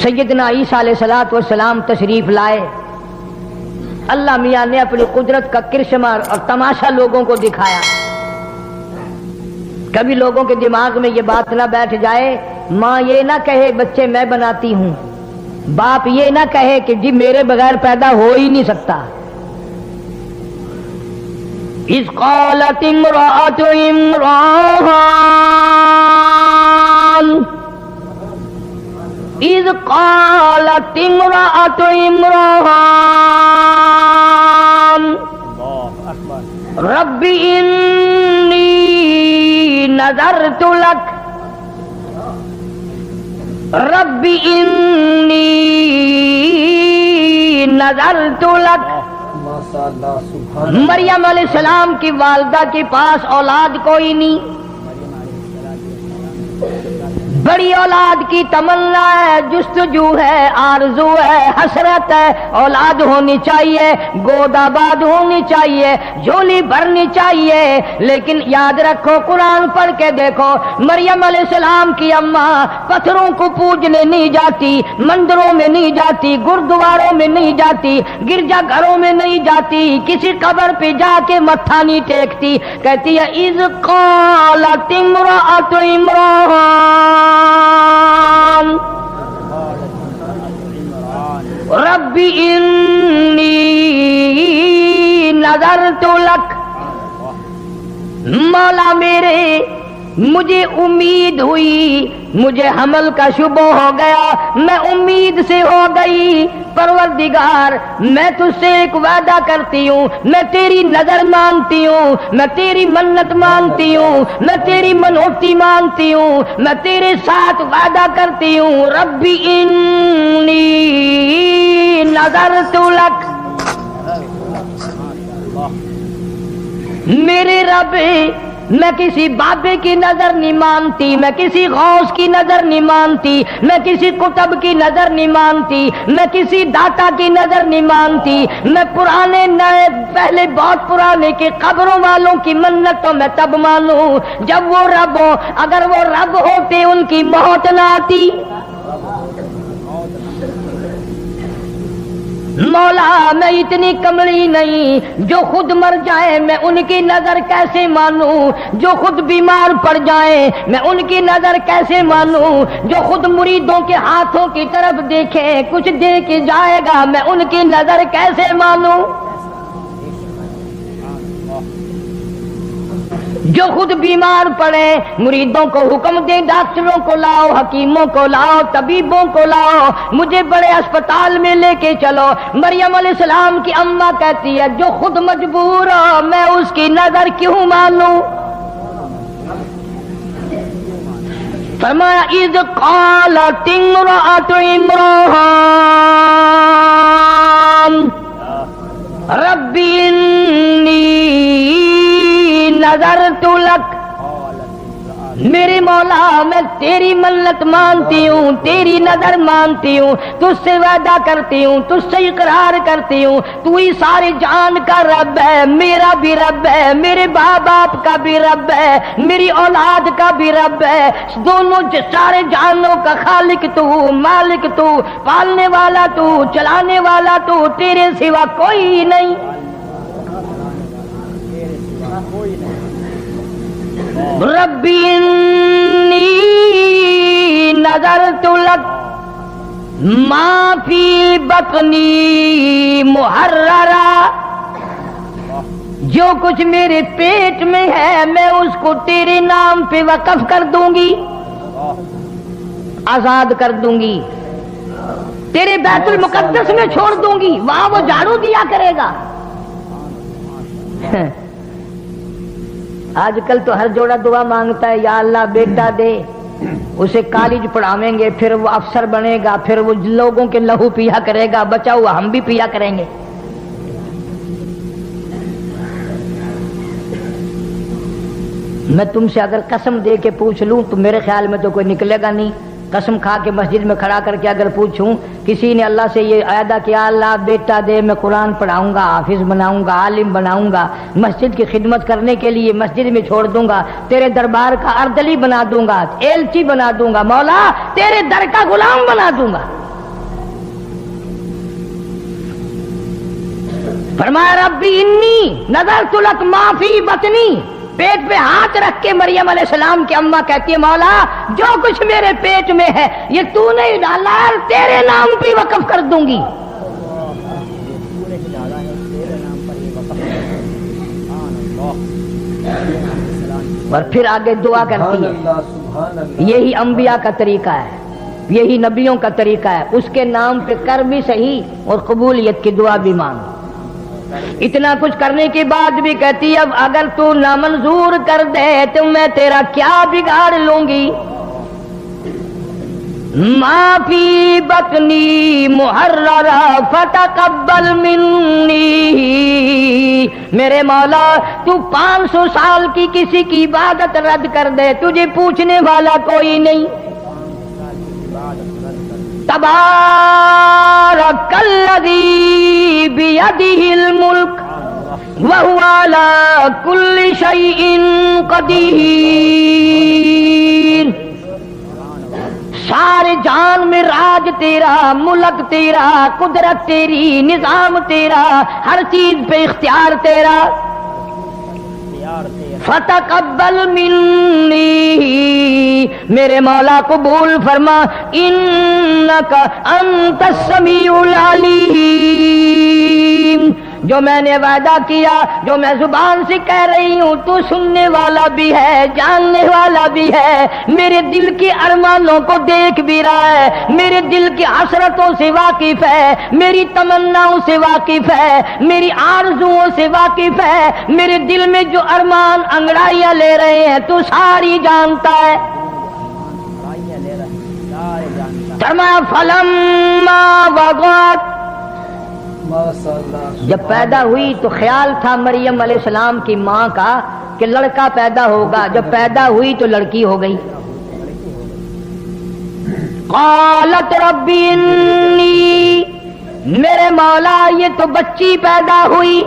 سیدنا عیسیٰ علیہ السلام تشریف لائے، اللہ میاں نے اپنی قدرت کا کرشمہ اور تماشا لوگوں کو دکھایا۔ کبھی لوگوں کے دماغ میں یہ بات نہ بیٹھ جائے، ماں یہ نہ کہے بچے میں بناتی ہوں، باپ یہ نہ کہے کہ جی میرے بغیر پیدا ہو ہی نہیں سکتا۔ اذ قالت امرأة عمران اذ قالت امرأة عمران رب انی نذرت لک رب انی نذرت لک۔ مریم علیہ السلام کی والدہ کے پاس اولاد کوئی نہیں، بڑی اولاد کی تمنا ہے، جستجو ہے، آرزو ہے، حسرت ہے، اولاد ہونی چاہیے، گود آباد ہونی چاہیے، جھولی بھرنی چاہیے۔ لیکن یاد رکھو، قرآن پڑھ کے دیکھو، مریم علیہ السلام کی اماں پتھروں کو پوجنے نہیں جاتی، مندروں میں نہیں جاتی، گردواروں میں نہیں جاتی، گرجا گھروں میں نہیں جاتی، کسی قبر پہ جا کے متھا نہیں ٹیکتی، کہتی ہے اذ قالت امرأة عمران رب انی نذرت لک۔ مولا میرے، مجھے امید ہوئی، مجھے حمل کا شبہ ہو گیا، میں امید سے ہو گئی، پروردگار میں تجھ سے ایک وعدہ کرتی ہوں، میں تیری نظر مانگتی ہوں، میں تیری منت مانگتی ہوں، میں تیری منوتی مانگتی ہوں، میں تیرے ساتھ وعدہ کرتی ہوں، ربی انی نذرت لک۔ میرے رب، میں کسی بابے کی نظر نہیں مانتی، میں کسی غوث کی نظر نہیں مانتی، میں کسی قطب کی نظر نہیں مانتی، میں کسی داتا کی نظر نہیں مانتی، میں پرانے نئے پہلے بہت پرانے کے قبروں والوں کی منت تو میں تب مانوں جب وہ رب ہو، اگر وہ رب ہوتے ان کی موت نہ آتی۔ مولا میں اتنی کملی نہیں جو خود مر جائے میں ان کی نظر کیسے مانوں، جو خود بیمار پڑ جائیں میں ان کی نظر کیسے مانوں، جو خود مریدوں کے ہاتھوں کی طرف دیکھے کچھ دے کے جائے گا میں ان کی نظر کیسے مانوں، جو خود بیمار پڑے مریدوں کو حکم دے ڈاکٹروں کو لاؤ، حکیموں کو لاؤ، طبیبوں کو لاؤ، مجھے بڑے اسپتال میں لے کے چلو۔ مریم علیہ السلام کی اماں کہتی ہے جو خود مجبور ہو میں اس کی نظر کیوں مانوں؟ فرمایا اذ قالت امرأة عمران رب انی نذرت لک۔ میرے مولا میں تیری منت مانتی ہوں، تیری نظر مانتی ہوں، تجھ سے وعدہ کرتی ہوں، تجھ سے اقرار کرتی ہوں، تو ہی سارے جان کا رب ہے، میرا بھی رب ہے، میرے ماں باپ کا بھی رب ہے، میری اولاد کا بھی رب ہے، دونوں سارے جانوں کا خالق تو، مالک تو، پالنے والا تو، چلانے والا تو، تیرے سوا کوئی نہیں۔ ربی انی نذرت لک ما فی بطنی محررا، جو کچھ میرے پیٹ میں ہے میں اس کو تیرے نام پہ وقف کر دوں گی، آزاد کر دوں گی، تیرے بیت المقدس میں چھوڑ دوں گی، وہاں وہ جھاڑو دیا کرے گا۔ آج کل تو ہر جوڑا دعا مانگتا ہے یا اللہ بیٹا دے، اسے کالج پڑھاویں گے، پھر وہ افسر بنے گا، پھر وہ لوگوں کے لہو پیا کرے گا، بچا ہوا ہم بھی پیا کریں گے۔ میں تم سے اگر قسم دے کے پوچھ لوں تو میرے خیال میں تو کوئی نکلے گا نہیں۔ قسم کھا کے مسجد میں کھڑا کر کے اگر پوچھوں کسی نے اللہ سے یہ عہدہ کیا اللہ بیٹا دے میں قرآن پڑھاؤں گا، حافظ بناؤں گا، عالم بناؤں گا، مسجد کی خدمت کرنے کے لیے مسجد میں چھوڑ دوں گا، تیرے دربار کا اردلی بنا دوں گا، ایلچی بنا دوں گا، مولا تیرے در کا غلام بنا دوں گا، فرمایا ربی انی نظرت لک ما فی بطنی، پیٹ پہ ہاتھ رکھ کے مریم علیہ السلام کی اماں کہتی ہے مولا جو کچھ میرے پیٹ میں ہے یہ تو نے ڈالا ہے، تیرے نام پہ وقف کر دوں گی۔ اور پھر آگے دعا کرتی ہے۔ یہی انبیاء کا طریقہ ہے، یہی نبیوں کا طریقہ ہے، اس کے نام پہ کر بھی صحیح اور قبولیت کی دعا بھی مانگ۔ اتنا کچھ کرنے کے بعد بھی کہتی اب اگر تو نامنظور کر دے تو میں تیرا کیا بگاڑ لوں گی۔ ما فی بطنی محررہ فتقبل منی، میرے مولا تو 500 سال کی کسی کی عبادت رد کر دے، تجھے پوچھنے والا کوئی نہیں۔ تبارک الذی بیدہ الملک وہو علی کل شیء قدیر، سارے جان میں راج تیرا، ملک تیرا، قدرت تیری، نظام تیرا، ہر چیز پہ اختیار تیرا۔ فتقبل منی، میرے مولا قبول فرما، انک انت السمیع العلیم، جو میں نے وعدہ کیا، جو میں زبان سے کہہ رہی ہوں تو سننے والا بھی ہے، جاننے والا بھی ہے، میرے دل کے ارمانوں کو دیکھ بھی رہا ہے، میرے دل کی حسرتوں سے واقف ہے، میری تمناؤں سے واقف ہے، میری آرزوؤں سے واقف ہے، میرے دل میں جو ارمان انگڑائیاں لے رہے ہیں تو ساری جانتا ہے۔ فرمایا فلما وضعت، جب پیدا ہوئی تو خیال تھا مریم علیہ السلام کی ماں کا کہ لڑکا پیدا ہوگا، جب پیدا ہوئی تو لڑکی ہو گئی۔ قالت ربی انی، میرے مولا یہ تو بچی پیدا ہوئی۔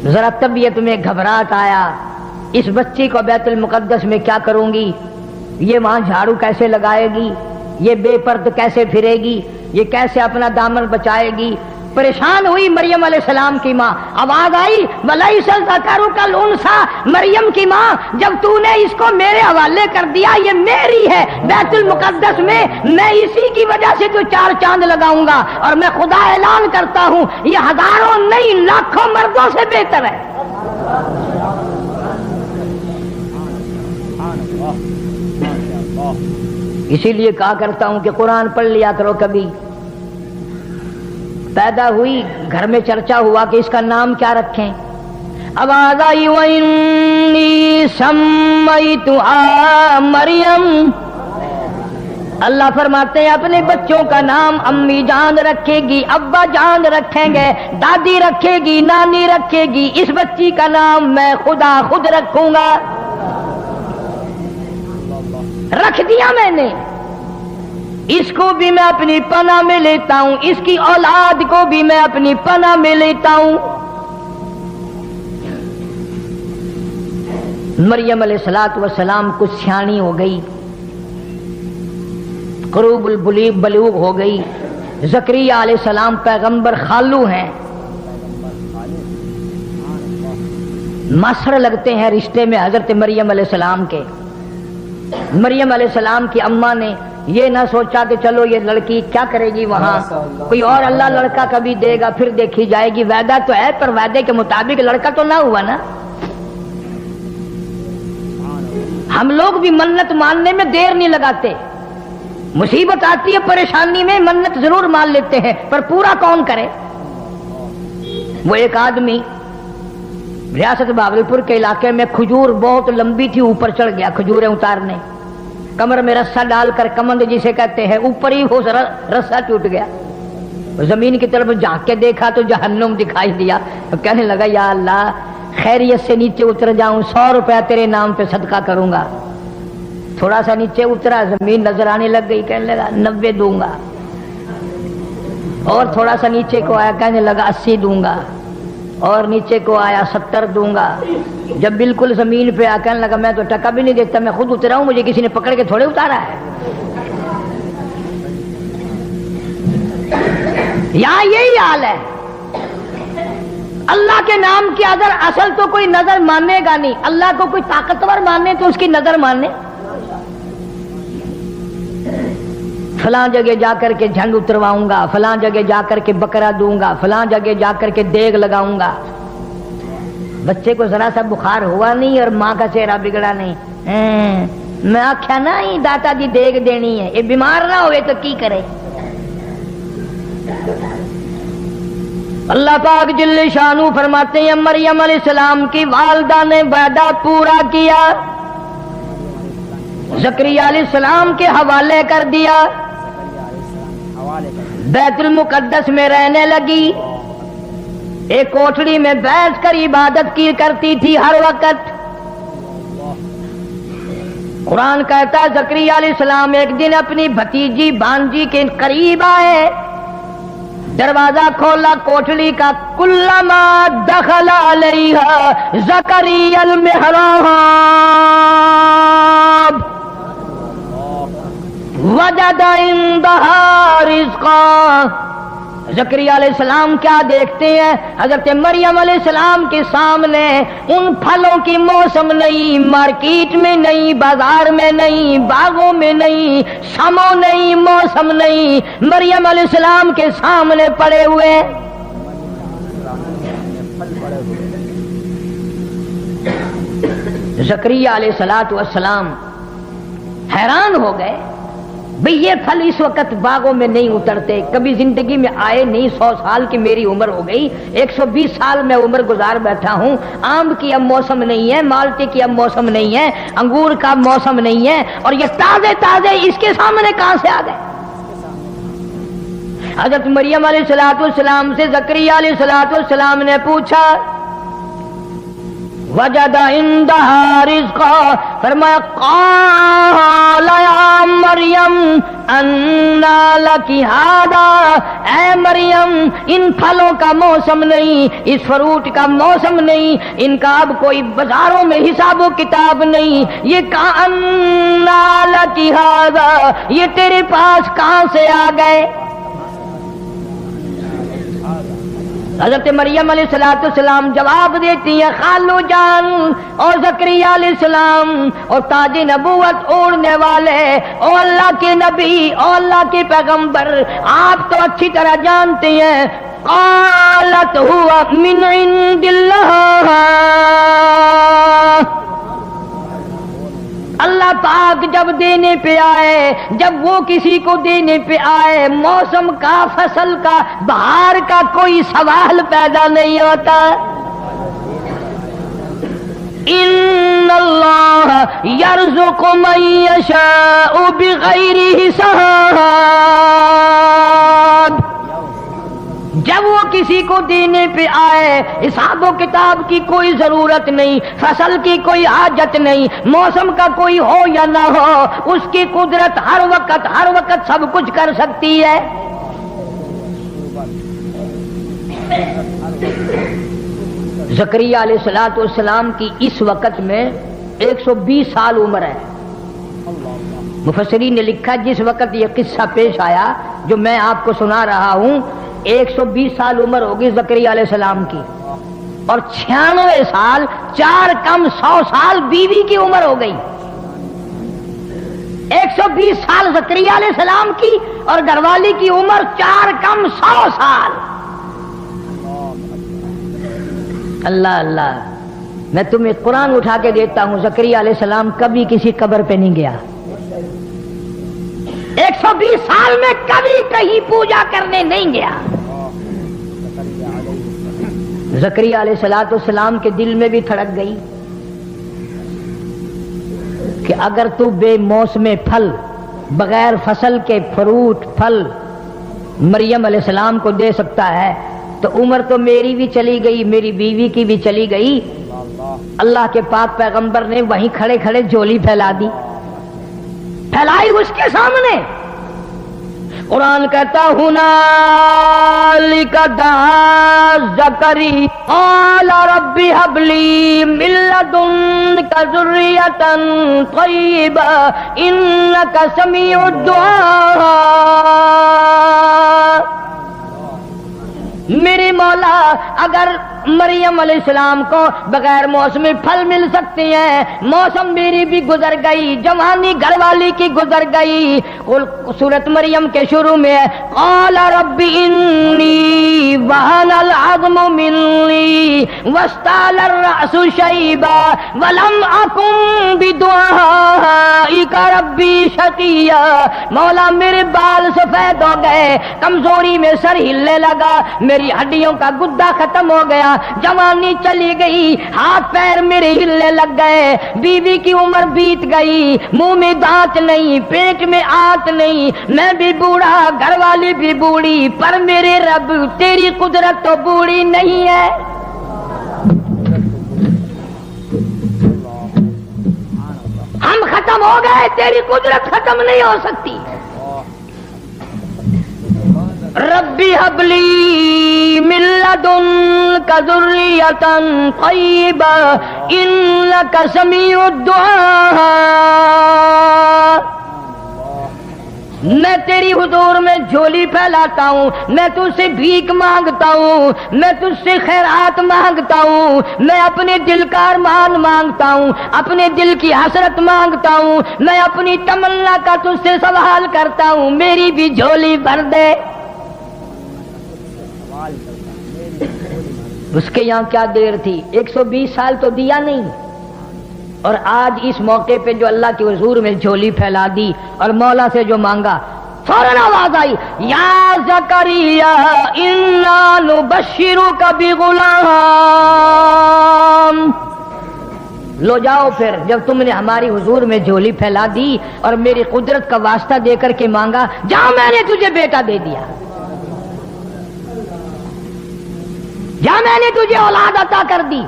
ذرا طبیعت میں گھبراہٹ آیا، اس بچی کو بیت المقدس میں کیا کروں گی، یہ وہاں جھاڑو کیسے لگائے گی، یہ بے پرد کیسے پھرے گی، یہ کیسے اپنا دامن بچائے گی۔ پریشان ہوئی مریم علیہ السلام کی ماں، آواز آئی وَلَيْسَ الذَّكَرُ كَالْأُنثىٰ، مریم کی ماں جب تو نے اس کو میرے حوالے کر دیا، یہ میری ہے، بیت المقدس میں میں اسی کی وجہ سے تو 4 چاند لگاؤں گا، اور میں خدا اعلان کرتا ہوں یہ ہزاروں نہیں لاکھوں مردوں سے بہتر ہے۔ اسی لیے کہا کرتا ہوں کہ قرآن پڑھ لیا کرو کبھی۔ پیدا ہوئی، گھر میں چرچا ہوا کہ اس کا نام کیا رکھیں، آواز آئی وَإِنِّي سَمَّيْتُهَا مریم، اللہ فرماتے ہیں اپنے بچوں کا نام امی جان رکھے گی، ابا جان رکھیں گے، دادی رکھے گی، نانی رکھے گی، اس بچی کا نام میں خدا خود رکھوں گا۔ رکھ دیا میں نے، اس کو بھی میں اپنی پناہ میں لیتا ہوں، اس کی اولاد کو بھی میں اپنی پناہ میں لیتا ہوں۔ مریم علیہ السلام کچھ سیانی ہو گئی، قروب البلوغ ہو گئی۔ زکریا علیہ السلام پیغمبر خالو ہیں، مسر لگتے ہیں رشتے میں حضرت مریم علیہ السلام کے۔ مریم علیہ السلام کی اماں نے یہ نہ سوچا کہ چلو یہ لڑکی کیا کرے گی وہاں، کوئی اور اللہ لڑکا کبھی دے گا پھر دیکھی جائے گی، وعدہ تو ہے پر وعدے کے مطابق لڑکا تو نہ ہوا نا۔ ہم لوگ بھی منت ماننے میں دیر نہیں لگاتے، مصیبت آتی ہے پریشانی میں منت ضرور مان لیتے ہیں پر پورا کون کرے۔ وہ ایک آدمی ریاست بھاگلپور کے علاقے میں کھجور بہت لمبی تھی، اوپر چڑھ گیا کھجوریں اتارنے، کمر میں رسا ڈال کر کمند جسے کہتے ہیں، اوپر ہی وہ رسا ٹوٹ گیا، زمین کی طرف جھانک کے دیکھا تو جہنم دکھائی دیا، تو کہنے لگا یا اللہ خیریت سے نیچے اتر جاؤں، 100 روپیہ تیرے نام پہ صدقہ کروں گا۔ تھوڑا سا نیچے اترا، زمین نظر آنے لگ گئی، کہنے لگا 90 دوں گا، اور تھوڑا سا نیچے کو آیا، کہنے لگا 80 دوں گا، اور نیچے کو آیا 70 دوں گا۔ جب بالکل زمین پہ آ کہنے لگا میں تو ٹکا بھی نہیں دیتا، میں خود اترا ہوں، مجھے کسی نے پکڑ کے تھوڑے اتارا ہے۔ یہاں یہی حال ہے. اللہ کے نام کی اگر اصل تو کوئی نظر ماننے گا نہیں. اللہ کو کوئی طاقتور ماننے تو اس کی نظر ماننے. فلاں جگہ جا کر کے جھنڈ اترواؤں گا, فلاں جگہ جا کر کے بکرا دوں گا, فلاں جگہ جا کر کے دیگ لگاؤں گا. بچے کو ذرا سا بخار ہوا نہیں اور ماں کا چہرہ بگڑا نہیں. میں آخیا نا ہی داتا دی دیگ دینی ہے, یہ بیمار نہ ہوئے تو کی کرے. اللہ پاک جل شانہ فرماتے ہیں مریم علیہ السلام کی والدہ نے وعدہ پورا کیا, زکریا علیہ السلام کے حوالے کر دیا, بیت المقدس میں رہنے لگی, ایک کوٹھڑی میں بیٹھ کر عبادت کی کرتی تھی ہر وقت. قرآن کہتا ہے زکریا علیہ السلام ایک دن اپنی بھتیجی بانجی کے قریب آئے, دروازہ کھولا کوٹھڑی کا. کلما دخل علیہا زکریا المحراب وجد عندها رزقا. زکریا علیہ السلام کیا دیکھتے ہیں؟ حضرت مریم علیہ السلام کے سامنے ان پھلوں کی موسم نہیں, مارکیٹ میں نہیں, بازار میں نہیں, باغوں میں نہیں, شموں نہیں, موسم نہیں, مریم علیہ السلام کے سامنے پڑے ہوئے. زکریا علیہ السلام حیران ہو گئے, بھئی یہ پھل اس وقت باغوں میں نہیں اترتے, کبھی زندگی میں آئے نہیں. 100 سال کی میری عمر ہو گئی, 120 سال میں عمر گزار بیٹھا ہوں. آم کی اب موسم نہیں ہے, مالٹے کی اب موسم نہیں ہے, انگور کا موسم نہیں ہے, اور یہ تازے تازے اس کے سامنے کہاں سے آ گئے؟ حضرت مریم علیہ السلام سے زکریا علیہ السلام نے پوچھا, وجد عندها رزقا, فرمایا قال یا مریم انا لکی ھذا, اے مریم ان پھلوں کا موسم نہیں, اس فروٹ کا موسم نہیں, ان کا اب کوئی بازاروں میں حساب و کتاب نہیں. یہ کہاں انا لکی ھذا, یہ تیرے پاس کہاں سے آ گئے؟ حضرت مریم علیہ السلام جواب دیتی ہیں, خالو جان اور زکریا علیہ السلام اور تاج نبوت اوڑھنے والے, او اللہ کے نبی, او اللہ کے پیغمبر, آپ تو اچھی طرح جانتے ہیں. قالت ہوا من عند اللہ, اللہ پاک جب دینے پہ آئے, جب وہ کسی کو دینے پہ آئے, موسم کا, فصل کا, بہار کا کوئی سوال پیدا نہیں ہوتا. ان اللہ یرزق من یشاء بغیر حساب, جب وہ کسی کو دینے پہ آئے حساب و کتاب کی کوئی ضرورت نہیں, فصل کی کوئی حاجت نہیں, موسم کا کوئی ہو یا نہ ہو, اس کی قدرت ہر وقت سب کچھ کر سکتی ہے. زکریا علیہ السلام کی اس وقت میں 120 سال عمر ہے. مفسرین نے لکھا جس وقت یہ قصہ پیش آیا جو میں آپ کو سنا رہا ہوں, 120 سال عمر ہوگی زکریا علیہ السلام کی, اور 96 سال 4 کم 100 سال بیوی کی عمر ہو گئی. 120 سال زکریا علیہ السلام کی اور گھر والی کی عمر 4 کم 100 سال. اللہ اللہ, میں تمہیں قرآن اٹھا کے دیتا ہوں, زکریا علیہ السلام کبھی کسی قبر پہ نہیں گیا. 120 سال میں کبھی کہیں پوجا کرنے نہیں گیا. زکریا علیہ السلام کے دل میں بھی تھڑک گئی کہ اگر تو بے موسم پھل, بغیر فصل کے فروٹ پھل مریم علیہ السلام کو دے سکتا ہے تو عمر تو میری بھی چلی گئی, میری بیوی کی بھی چلی گئی. اللہ کے پاک پیغمبر نے وہیں کھڑے کھڑے جھولی پھیلا دی, پھیلائی اس کے سامنے. قرآن کہتا ہنالک دعا زکریا قال رب هب لي من لدنك ذرية طيبة إنك سميع الدعاء. اگر مریم علیہ السلام کو بغیر موسمی پھل مل سکتے ہیں، موسم میری بھی گزر گئی، جوانی گھر والی کی گزر گئی۔ سورۃ مریم کے شروع میں ہے قال رب انی وہن العظم منی واشتعل الرأس شیبا ولم اکن بدعائک ربی شقیا۔ مولا میرے بال سفید ہو گئے، کمزوری میں سر ہلنے لگا، میری ہڈیوں کا گدا ختم ہو گیا، جوانی چلی گئی، ہاتھ پیر میرے ہلنے لگ گئے، بیوی کی عمر بیت گئی، منہ میں دانت نہیں، پیٹ میں آنت نہیں، میں بھی بوڑھا، گھر والی بھی بوڑھی، پر میرے رب تیری قدرت تو بوڑھی نہیں ہے۔ ہم ختم ہو گئے، تیری قدرت ختم نہیں ہو سکتی۔ ربی حبلی من لدنک ذریۃ طیبہ انک سمیع الدعاء۔ میں تیری حضور میں جھولی پھیلاتا ہوں، میں تجھ سے بھیک مانگتا ہوں، میں تجھ سے خیرات مانگتا ہوں، میں اپنے دل کا ارمان مانگتا ہوں، اپنے دل کی حسرت مانگتا ہوں، میں اپنی تمنا کا تجھ سے سوال کرتا ہوں، میری بھی جھولی بھر دے۔ اس کے یہاں کیا دیر تھی، 120 سال تو دیا نہیں، اور آج اس موقع پہ جو اللہ کے حضور میں جھولی پھیلا دی اور مولا سے جو مانگا، فوراً آواز آئی یا زکریا انا نبشرک بغلام۔ لو جاؤ پھر، جب تم نے ہماری حضور میں جھولی پھیلا دی اور میری قدرت کا واسطہ دے کر کے مانگا، جاؤ میں نے تجھے بیٹا دے دیا، جا میں نے تجھے اولاد عطا کر دی۔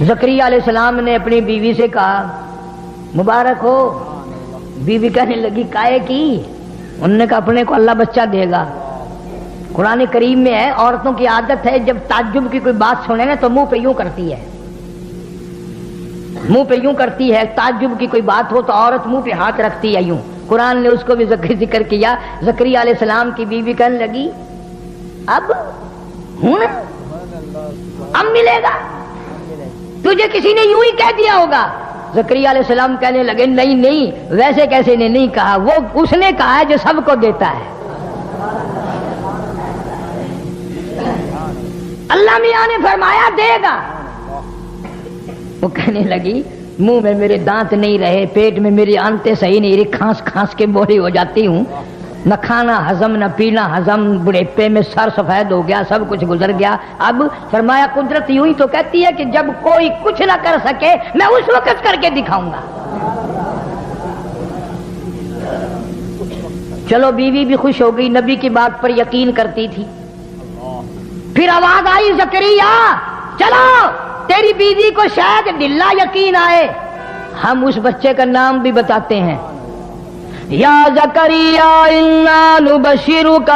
زکریا علیہ السلام نے اپنی بیوی سے کہا مبارک ہو۔ بیوی کہنے لگی کائے کی؟ انہوں نے کہا اپنے کو اللہ بچہ دے گا۔ قرآن کریم میں ہے عورتوں کی عادت ہے جب تعجب کی کوئی بات سنے نا تو منہ پہ یوں کرتی ہے، منہ پہ یوں کرتی ہے، تعجب کی کوئی بات ہو تو عورت منہ پہ ہاتھ رکھتی ہے یوں۔ قرآن نے اس کو بھی ذکر کیا۔ زکریا علیہ السلام کی بیوی کہنے لگی اب ہوں اب ملے گا، تجھے کسی نے یوں ہی کہہ دیا ہوگا۔ زکریا علیہ السلام کہنے لگے نہیں نہیں، ویسے کیسے نے نہیں کہا، وہ اس نے کہا ہے جو سب کو دیتا ہے۔ اللہ میاں نے فرمایا دے گا۔ وہ کہنے لگی منہ میں میرے دانت نہیں رہے، پیٹ میں میری آنتیں صحیح نہیں رہی، کھانس کھانس کے بوڑھی ہو جاتی ہوں، نہ کھانا ہضم نہ پینا ہضم، بڑھیپے میں سر سفید ہو گیا، سب کچھ گزر گیا۔ اب فرمایا قدرت یوں ہی تو کہتی ہے کہ جب کوئی کچھ نہ کر سکے میں اس وقت کر کے دکھاؤں گا۔ چلو بیوی بھی خوش ہو گئی، نبی کی بات پر یقین کرتی تھی۔ پھر آواز آئی زکریا چلو تیری بیوی کو شاید ڈلا یقین آئے، ہم اس بچے کا نام بھی بتاتے ہیں۔ یا زکریا انا نبشرک